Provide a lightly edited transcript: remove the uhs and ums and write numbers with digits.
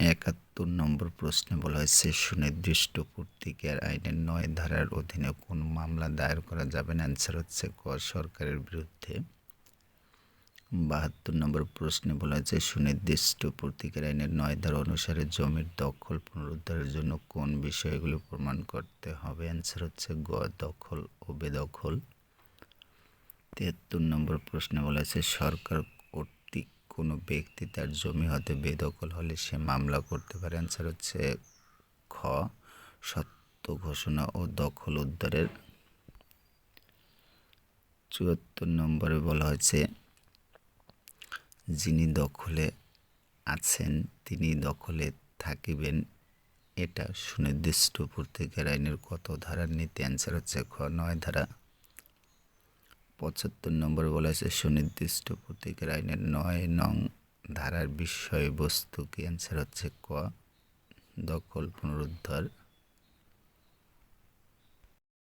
৭১ নম্বর প্রশ্নে বলা হয়েছে সুনির্দিষ্ট পূর্তিকার আইনের ৯ ধারার অধীনে কোন মামলা দায়ের করা যাবে না? অ্যান্সার হচ্ছে ক, সরকারের বিরুদ্ধে। ৭২ নম্বর প্রশ্নে বলা হয়েছে সুনির্দিষ্ট পূর্তিকার আইনের ৯ ধারা অনুসারে জমির দখল পুনরুদ্ধারের জন্য কোন বিষয়গুলো প্রমাণ করতে হবে? অ্যান্সার হচ্ছে গ, দখল ও বেদখল। ৭৩ নম্বর প্রশ্নে বলা হয়েছে সরকার কর্তৃক কোনো ব্যক্তি তার জমি হতে বেদখল হলে সে মামলা করতে পারে। অ্যান্সার হচ্ছে খ, সত্য ঘোষণা ও দখল উদ্ধারের। ৭৪ নম্বরে বলা হয়েছে যিনি দখলে আছেন তিনি দখলে থাকিবেন, এটা সুনির্দিষ্ট পূর্তিকার আইনের কত ধারার নীতি? অ্যান্সার হচ্ছে খ, ৯ ধারা। ৭৫ নম্বরে বলা হয়েছে সুনির্দিষ্ট পূর্তিকার আইনের ৯ নং ধারার বিষয়বস্তু কি? অ্যান্সার হচ্ছে ক, দখল পুনরুদ্ধার।